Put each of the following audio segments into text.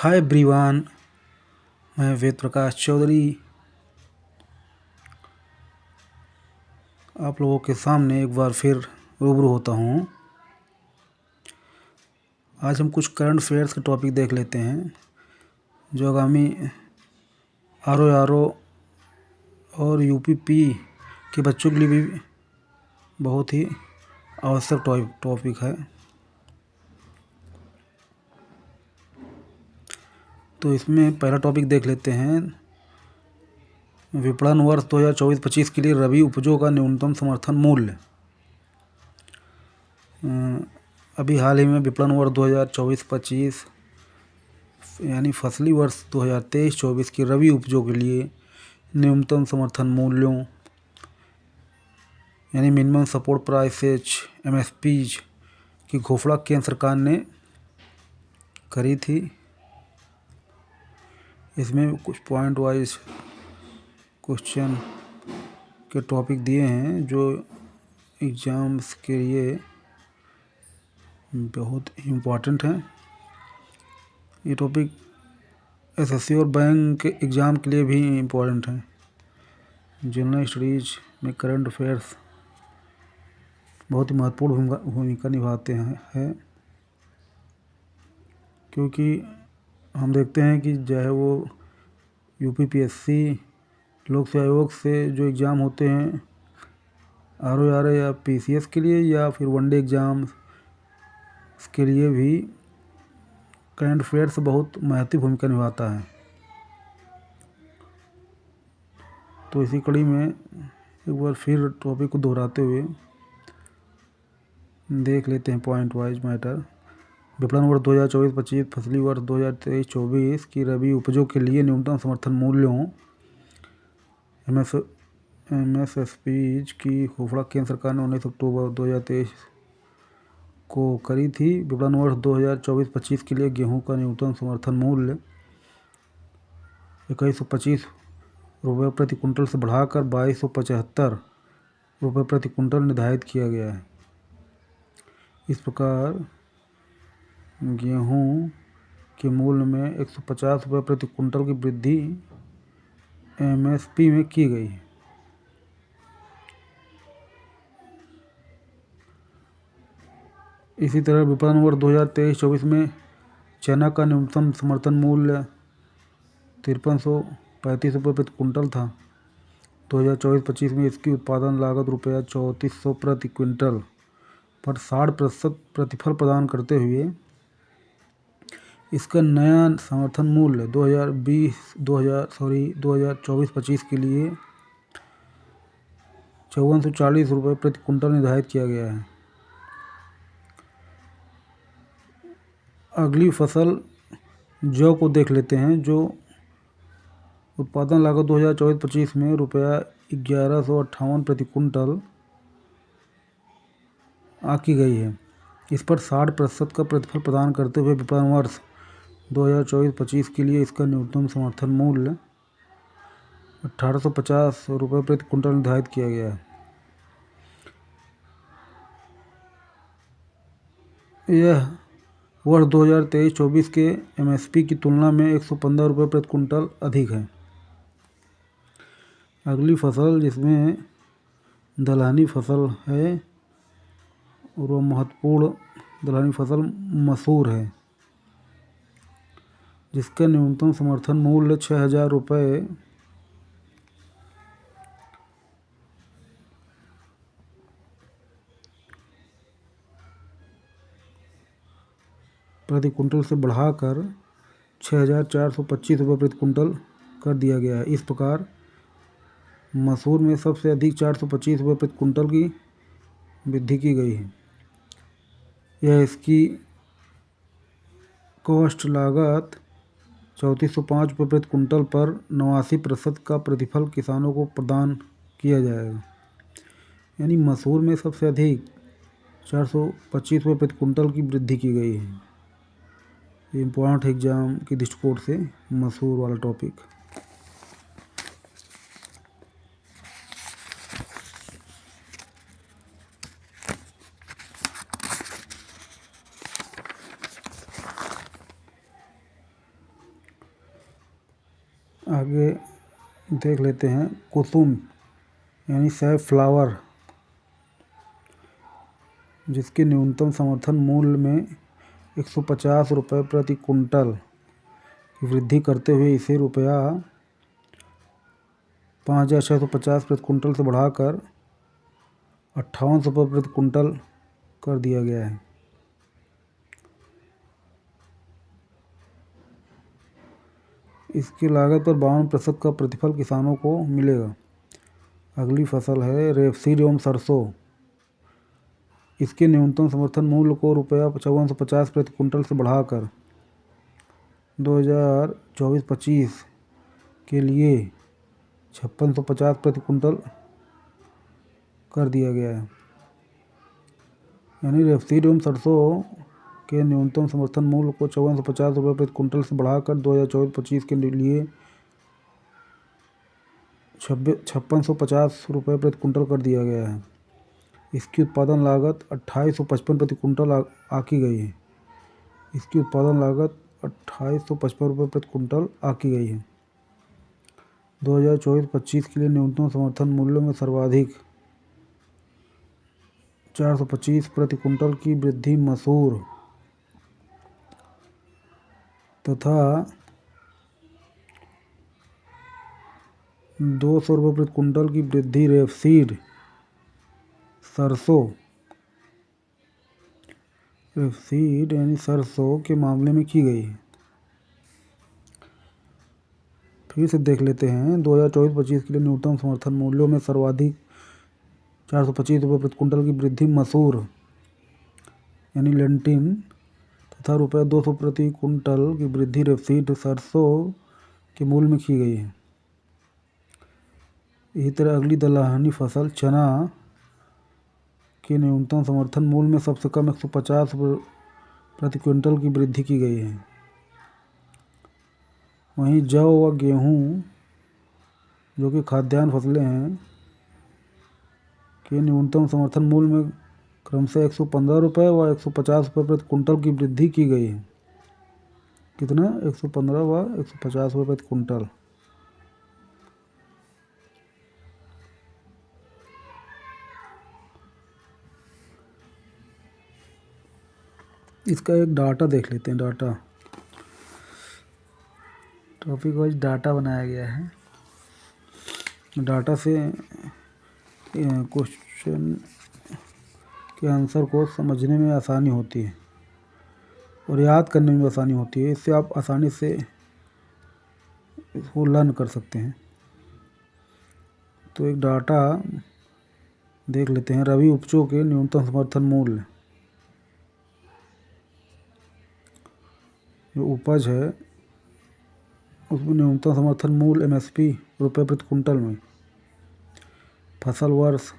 Hi everyone. मैं वेद प्रकाश चौधरी आप लोगों के सामने एक बार फिर रूबरू होता हूँ। आज हम कुछ करंट अफेयर्स के टॉपिक देख लेते हैं जो आगामी आर और यूपी के बच्चों के लिए भी बहुत ही आवश्यक टॉपिक है। तो इसमें पहला टॉपिक देख लेते हैं। विपणन वर्ष 2024-25 के लिए रबी उपजों का न्यूनतम समर्थन मूल्य। अभी हाल ही में विपणन वर्ष 2024-25 यानी फसली वर्ष 2023-24 की रबी उपजों के लिए न्यूनतम समर्थन मूल्यों यानी मिनिमम सपोर्ट प्राइसेज MSPs की घोषणा केंद्र सरकार ने करी थी। इसमें कुछ पॉइंट वाइज क्वेश्चन के टॉपिक दिए हैं जो एग्ज़ाम्स के लिए बहुत इम्पोर्टेंट हैं। ये टॉपिक SSC और बैंक एग्ज़ाम के लिए भी इम्पोर्टेंट हैं। जनरल स्टडीज़ में करंट अफेयर्स बहुत ही महत्वपूर्ण भूमिका निभाते हैं क्योंकि हम देखते हैं कि चाहे वो UPPSC लोक सेवा आयोग से जो एग्ज़ाम होते हैं ROR या PCS के लिए या फिर वनडे एग्ज़ाम के लिए भी करंट अफेयर्स बहुत महत्वपूर्ण भूमिका निभाता है। तो इसी कड़ी में एक बार फिर टॉपिक को दोहराते हुए देख लेते हैं पॉइंट वाइज मैटर। विपणन वर्ष 2024-25 फसली वर्ष 2023-24 की रबी उपजों के लिए न्यूनतम समर्थन मूल्यों MSPs की घोषणा केंद्र सरकार ने 19 अक्टूबर 2023 को करी थी। विपणन वर्ष 2024-25 के लिए गेहूं का न्यूनतम समर्थन मूल्य 2125 रुपये प्रति कुंटल से बढ़ाकर 2275 रुपये प्रति कुंटल निर्धारित किया गया है। इस प्रकार गेहूं के मूल्य में 150 रुपये प्रति कुंटल की वृद्धि MSP में की गई है। इसी तरह विपणन वर्ष 2023-24 में चना का न्यूनतम समर्थन मूल्य 5335 रुपये प्रति कुंटल था। 2024-25 में इसकी उत्पादन लागत रुपया 3400 प्रति क्विंटल पर 60% प्रतिफल प्रदान करते हुए इसका नया समर्थन मूल्य 2024-25 के लिए 5440 रुपये प्रति कुंटल निर्धारित किया गया है। अगली फसल जौ को देख लेते हैं जो उत्पादन लागत 2024-25 में रुपया 1158 प्रति कुंटल आकी गई है। इस पर 60% का प्रतिफल प्रदान करते हुए विपणन वर्ष 2024-25 के लिए इसका न्यूनतम समर्थन मूल्य 1850 रुपये प्रति कुंटल निर्धारित किया गया है। यह वर्ष 2023-24 के MSP की तुलना में 115 रुपये प्रति कुंटल अधिक है। अगली फसल जिसमें दलहनी फसल है और वह महत्वपूर्ण दलहनी फसल मसूर है जिसका न्यूनतम समर्थन मूल्य 6000 रुपये प्रति कुंटल से बढ़ाकर 6425 रुपये प्रति कुंटल कर दिया गया है। इस प्रकार मसूर में सबसे अधिक 425 रुपये प्रति कुंटल की वृद्धि की गई है। यह इसकी कॉस्ट लागत 3405 रुपये प्रति कुंटल पर 89% का प्रतिफल किसानों को प्रदान किया जाएगा। यानी मसूर में सबसे अधिक 425 रुपये प्रति कुंटल की वृद्धि की गई है। ये इम्पोर्टेंट एग्जाम के दृष्टिकोण से मसूर वाला टॉपिक। आगे देख लेते हैं कुसुम यानी सैफफ्लावर, जिसके न्यूनतम समर्थन मूल्य में 150 रुपये प्रति कुंटल की वृद्धि करते हुए इसे रुपया 5,650 प्रति कुंटल से बढ़ाकर 58 रुपये प्रति कुंटल कर दिया गया है। इसकी लागत पर 52% का प्रतिफल किसानों को मिलेगा। अगली फसल है रेपसीड एवं सरसों। इसके न्यूनतम समर्थन मूल्य को रुपया 5450 प्रति कुंटल से बढ़ाकर 2024-25 के लिए 5650 प्रति कुंटल कर दिया गया है। यानी रेपसीड एवं सरसों के न्यूनतम समर्थन मूल्य को 5450 रुपये प्रति कुंटल से बढ़ाकर 2024-25 के लिए 5650 रुपये प्रति कुंटल कर दिया गया है। इसकी उत्पादन लागत 2855 प्रति कुंटल आकी गई है। इसकी उत्पादन लागत 2855 रुपये प्रति कुंटल आकी गई है। 2024-25 के लिए न्यूनतम समर्थन मूल्य में सर्वाधिक 425 प्रति कुंटल की वृद्धि मसूर तथा 200 रुपये प्रति कुंटल की वृद्धि रेपसीड यानी सरसों के मामले में की गई है। फिर से देख लेते हैं 2024-25 के लिए न्यूनतम समर्थन मूल्यों में सर्वाधिक 425 रुपये प्रति कुंटल की वृद्धि मसूर यानी लेंटिन तथा रुपये 200 प्रति कुंटल की वृद्धि रेपसीड सरसों के मूल्य में की गई है। इसी तरह अगली दलहनी फसल चना के न्यूनतम समर्थन मूल्य में सबसे कम 150 प्रति क्विंटल की वृद्धि की गई है। वहीं जौ व गेहूँ जो कि खाद्यान्न फसलें हैं के न्यूनतम समर्थन मूल्य में क्रमशः 115 रुपये व 150 रुपये प्रति कुंटल की वृद्धि की गई है। कितना? 115 व 150 रुपये प्रति कुंटल। इसका एक डाटा देख लेते हैं। डाटा टॉपिक वाइज डाटा बनाया गया है। डाटा से क्वेश्चन के आंसर को समझने में आसानी होती है और याद करने में आसानी होती है। इससे आप आसानी से इसको लर्न कर सकते हैं। तो एक डाटा देख लेते हैं। रबी उपजों के न्यूनतम समर्थन मूल्य, जो उपज है उसमें न्यूनतम समर्थन मूल्य MSP रुपये प्रति कुंटल में फसल वर्ष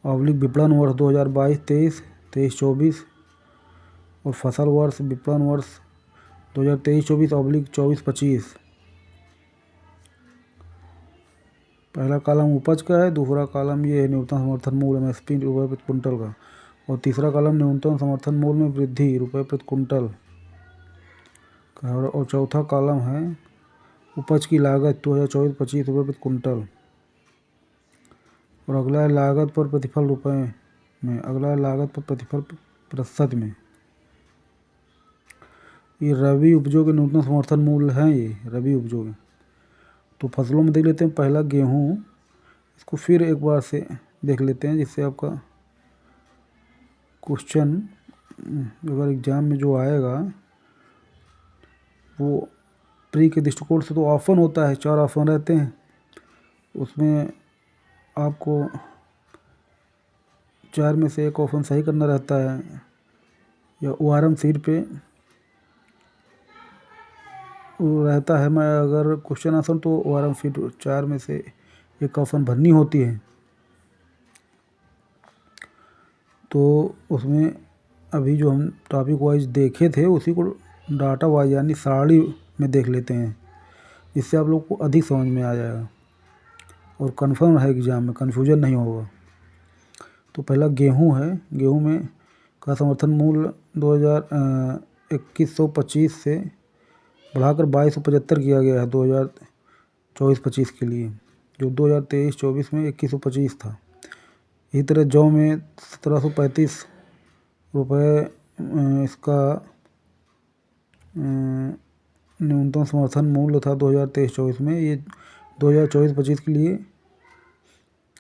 विपणन वर्ष 2022-23, 23-24 और फसल वर्ष विपणन वर्ष 2023-24 24-25। पहला कॉलम उपज का है, दूसरा कॉलम ये है न्यूनतम समर्थन मूल्य MSP रुपये प्रति कुंटल का, और तीसरा कॉलम न्यूनतम समर्थन मूल्य में वृद्धि रुपये प्रति कुंटल का, और चौथा कॉलम है उपज की लागत 2024-25 रुपये प्रति कुंटल, और अगला है लागत पर प्रतिफल रुपये में, अगला है लागत पर प्रतिफल प्रतिशत में। ये रबी उपजों के न्यूनतम समर्थन मूल्य हैं। ये रबी उपजों के तो फसलों में देख लेते हैं। पहला गेहूँ, इसको फिर एक बार से देख लेते हैं जिससे आपका क्वेश्चन अगर एग्ज़ाम में जो आएगा वो प्री के दृष्टिकोण से तो ऑप्शन होता है, 4 ऑप्शन रहते हैं। उसमें आपको 4 में से एक ऑप्शन सही करना रहता है, या ORM सीट पे वो रहता है। मैं अगर क्वेश्चन आंसर तो ORM सीट 4 में से एक ऑप्शन भरनी होती है। तो उसमें अभी जो हम टॉपिक वाइज देखे थे उसी को डाटा वाइज यानी सारणी में देख लेते हैं, जिससे आप लोग को अधिक समझ में आ जाएगा और कंफर्म है एग्ज़ाम में, कन्फ्यूजन नहीं होगा। तो पहला गेहूं है। गेहूं में का समर्थन मूल्य 2125 से बढ़ाकर 2275 किया गया है 2024-25 के लिए, जो 2023-24 में 2125 था। इसी तरह जौ में 1735 रुपये इसका न्यूनतम समर्थन मूल्य था 2023-24 में। ये 2024-25 के लिए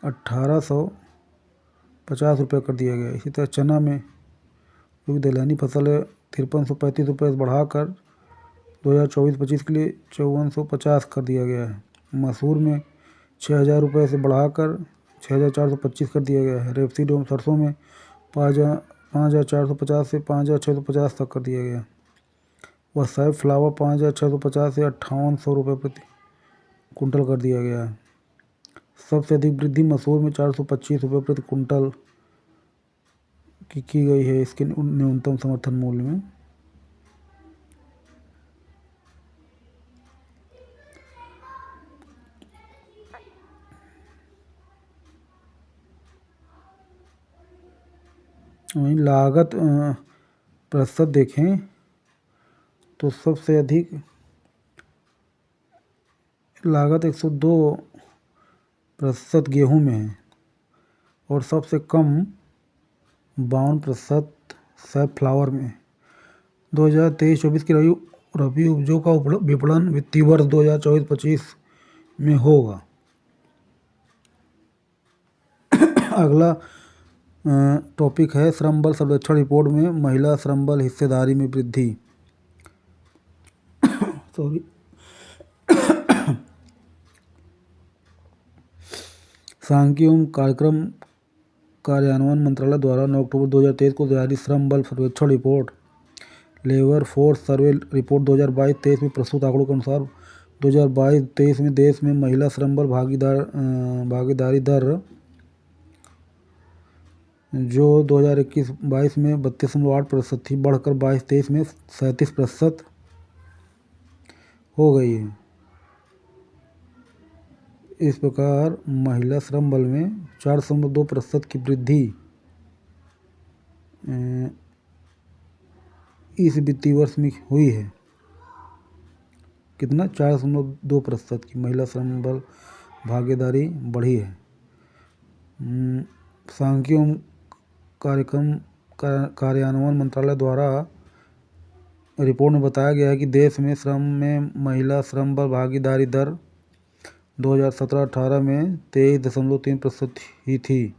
1850 रुपये कर दिया गया। इसी तरह चना में, जो कि दलहनी फसल है, 5335 रुपये से बढ़ाकर 2024-25 के लिए 5450 कर दिया गया है। मसूर में 6000 रुपये से बढ़ाकर 6425 कर दिया गया है। रेपसीड एवं सरसों में 5450 से 5650 तक कर दिया गया। वह सनफ्लावर 5650 से 5800 रुपये प्रति कुंटल कर दिया गया है। सबसे अधिक वृद्धि मसूर में 425 रुपये प्रति कुंटल की गई है इसके न्यूनतम समर्थन मूल्य में। वहीं लागत प्रतिशत देखें तो सबसे अधिक लागत 102% गेहूँ में है और सबसे कम 52% सनफ्लावर में। 2023-24 की रबी उपजों का विपणन वित्तीय वर्ष 2024-25 में होगा। अगला टॉपिक है श्रम बल सर्वेक्षण रिपोर्ट में महिला श्रम बल हिस्सेदारी में वृद्धि। सॉरी सांख्यिकी एवं कार्यक्रम कार्यान्वयन मंत्रालय द्वारा 9 अक्टूबर 2023 को जारी श्रम बल सर्वेक्षण report labour force survey report 2022-23 में प्रस्तुत आंकड़ों के अनुसार 2022-23 में देश में महिला श्रम बल भागीदारी दर जो 2021-22 में 32.8% थी, बढ़कर 22-23 में 37% हो गई है। इस प्रकार महिला श्रम बल में 4.2% की वृद्धि इस वित्तीय वर्ष में हुई है। कितना? 4.2% की महिला श्रम बल भागीदारी बढ़ी है। सांख्यिकी एवं कार्यक्रम कार्यान्वयन मंत्रालय द्वारा रिपोर्ट में बताया गया है कि देश में श्रम में महिला श्रम बल भागीदारी दर 2017-18 में 23.3% ही थी,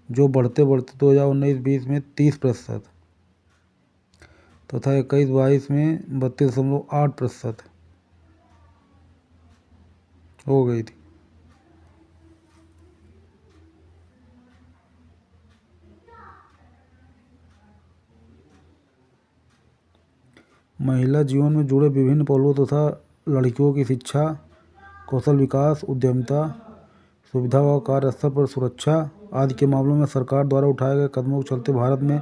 जो बढ़ते बढ़ते 2019-20 में 30% तथा 21-22 में 32.8% हो गई थी। महिला जीवन में जुड़े विभिन्न पहलुओं तथा लड़कियों की शिक्षा, कौशल विकास, उद्यमिता, सुविधा व कार्यस्थल पर सुरक्षा आदि के मामलों में सरकार द्वारा उठाए गए कदमों के चलते भारत में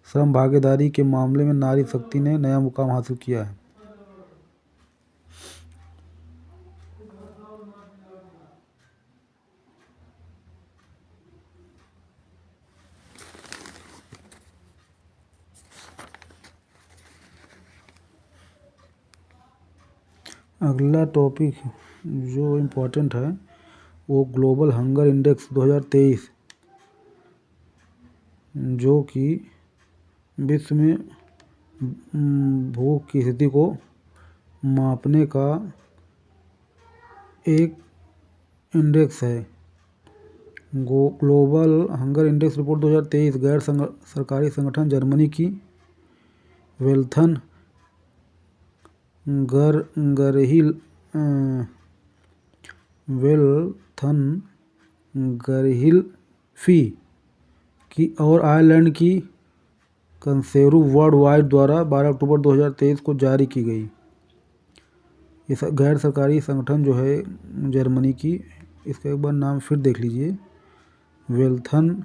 श्रम भागीदारी के मामले में नारी शक्ति ने नया मुकाम हासिल किया है। अगला टॉपिक जो इम्पोर्टेंट है वो ग्लोबल हंगर इंडेक्स 2023, जो कि विश्व में भूख की स्थिति को मापने का एक इंडेक्स है। ग्लोबल हंगर इंडेक्स रिपोर्ट 2023 गैर सरकारी संगठन जर्मनी की वेल्थन गरहिल्फी की और आयरलैंड की कंसेरू वर्ल्ड वाइड द्वारा 12 अक्टूबर 2023 को जारी की गई। इस गैर सरकारी संगठन जो है जर्मनी की, इसका एक बार नाम फिर देख लीजिए, वेल्थन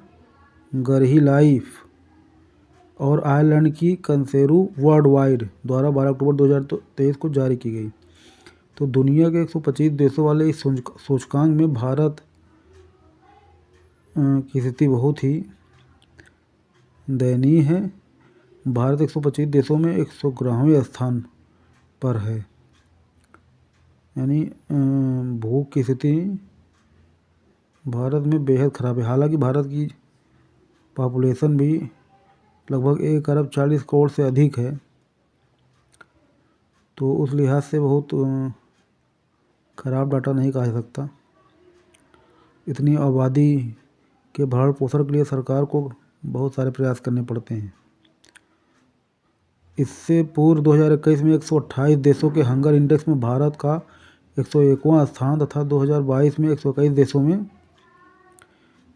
गरहिलाइफ और आयरलैंड की कंसेरू वर्ल्ड वाइड द्वारा 12 अक्टूबर 2023 को जारी की गई। तो दुनिया के 125 देशों वाले इस सूचकांक में भारत की स्थिति बहुत ही दयनीय है। भारत 125 देशों में 111वें स्थान पर है। यानी भूख की स्थिति भारत में बेहद ख़राब है। हालांकि भारत की पॉपुलेशन भी लगभग 1 अरब 40 करोड़ से अधिक है, तो उस लिहाज से बहुत ख़राब डाटा नहीं कहा जा सकता। इतनी आबादी के भरण पोषण के लिए सरकार को बहुत सारे प्रयास करने पड़ते हैं। इससे पूर्व 2021 में 128 देशों के हंगर इंडेक्स में भारत का 101वां स्थान तथा 2022 में 121 देशों में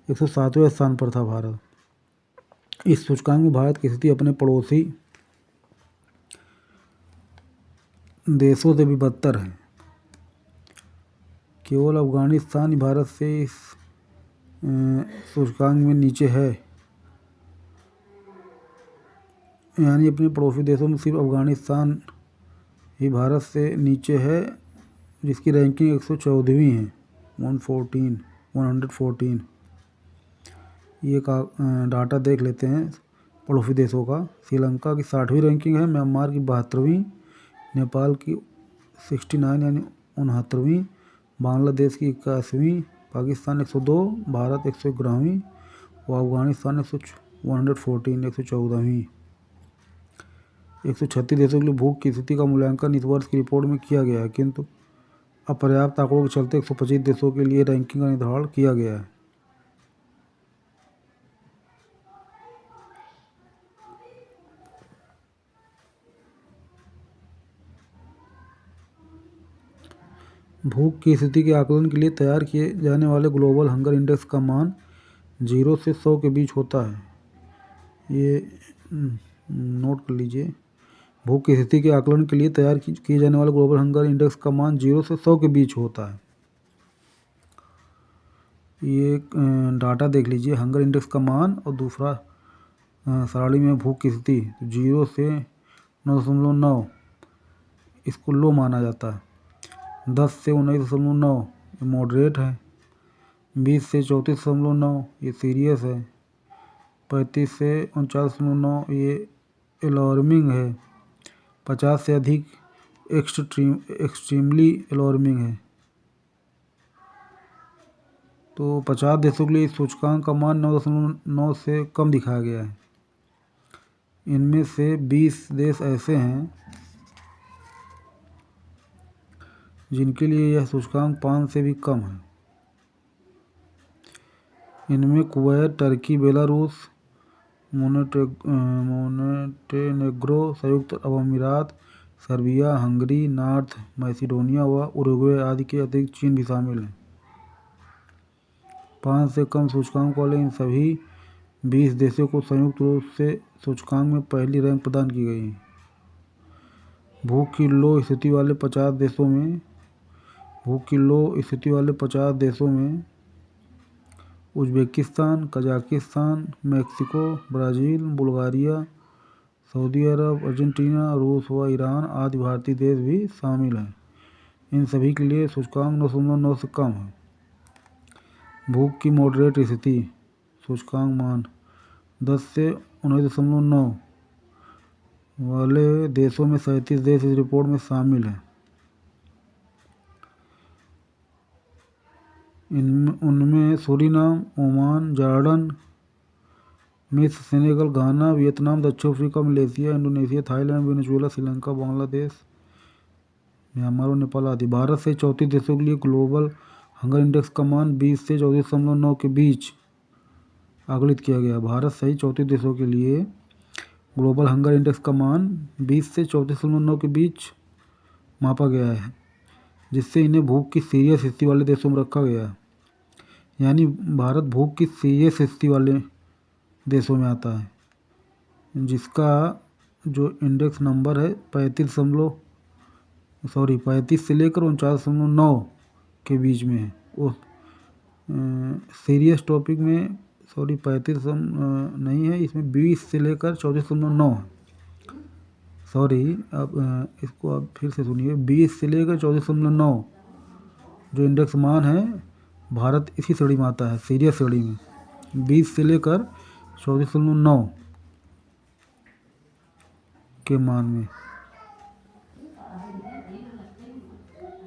107वें स्थान पर था भारत। इस सूचकांक में भारत की स्थिति अपने पड़ोसी देशों से भी बदतर है। केवल अफगानिस्तान ही भारत से इस सूचकांक में नीचे है। यानी अपने पड़ोसी देशों में सिर्फ अफगानिस्तान ही भारत से नीचे है, जिसकी रैंकिंग 114वीं है, 114। ये का डाटा देख लेते हैं पड़ोसी देशों का। श्रीलंका की 60वीं रैंकिंग है, म्यांमार की 72वीं, नेपाल की 69 यानी 69वीं, बांग्लादेश की 81वीं, पाकिस्तान 102, भारत 111वीं व अफगानिस्तान 114वीं। 136 देशों के लिए भूख की स्थिति का मूल्यांकन इस वर्ष की रिपोर्ट में किया गया है, किंतु अपर्याप्त आंकड़ों के चलते 125 देशों के लिए रैंकिंग का निर्धारण किया गया है। भूख की स्थिति के आकलन के लिए तैयार किए जाने वाले ग्लोबल हंगर इंडेक्स का मान 0 से 100 के बीच होता है। ये नोट कर लीजिए। भूख की स्थिति के आकलन के लिए तैयार किए जाने वाले ग्लोबल हंगर इंडेक्स का मान 0 से 100 के बीच होता है। ये डाटा देख लीजिए, हंगर इंडेक्स का मान और दूसरा सारणी में भूख की स्थिति। 0 से 9.9 इसको लो माना जाता है। 10 से 19.9 ये मॉडरेट है। 20 से 34.9 ये सीरियस है। 35 से 49.9 ये अलार्मिंग है। 50 से अधिक एक्सट्रीमली अलार्मिंग है। तो 50 देशों के लिए इस सूचकांक का मान 9.9 से कम दिखाया गया है। इनमें से 20 देश ऐसे हैं जिनके लिए यह सूचकांक 5 से भी कम है। इनमें कुवैत, टर्की, बेलारूस, मोनेटेनेग्रो, संयुक्त अरब अमीरात, सर्बिया, हंगरी, नॉर्थ मैसिडोनिया व उरुग्वे आदि के अतिरिक्त चीन भी शामिल हैं। 5 से कम सूचकांक वाले इन सभी 20 देशों को संयुक्त रूप से सूचकांक में पहली रैंक प्रदान की गई है। भूख की लो स्थिति वाले 50 देशों में Uzbekistan, Kazakhstan, Mexico, Brazil, Bulgaria, Saudi Arab, Argentina, रूस व ईरान आदि भारतीय देश भी शामिल हैं। इन सभी के लिए सूचकांक 9.9 से कम है। भूख की मॉडरेट स्थिति सूचकांक मान 10 से 19.9 वाले देशों में 37 देश इस रिपोर्ट में शामिल हैं। उनमें सूरीनाम, ओमान, जॉर्डन, मिस्र, सेनेगल, घाना, वियतनाम, दक्षिण Africa, Malaysia, Indonesia, Thailand, Venezuela, Sri Lanka, Bangladesh, Myanmar और नेपाल आदि। भारत से 34 देशों के लिए ग्लोबल हंगर इंडेक्स का मान 20 से 34.9 के बीच आकलित किया गया। भारत सहित 34 देशों के लिए ग्लोबल हंगर इंडेक्स का मान 20 से 34.9 के बीच मापा गया है, जिससे इन्हें भूख की सीरियस स्थिति वाले देशों में रखा गया है। यानी भारत भूख की सीरियस स्थिति वाले देशों में आता है, जिसका जो इंडेक्स नंबर है 35 से लेकर 49.9 के बीच में है। वो सीरियस टॉपिक में 35 नहीं है, इसमें 20 से लेकर 34.9 है। अब इसको आप फिर से सुनिए। 20 से लेकर 34.9 जो इंडेक्स मान है, भारत इसी श्रेणी में आता है, सीरियस श्रेणी में। 20 से लेकर 34.9 के मान में।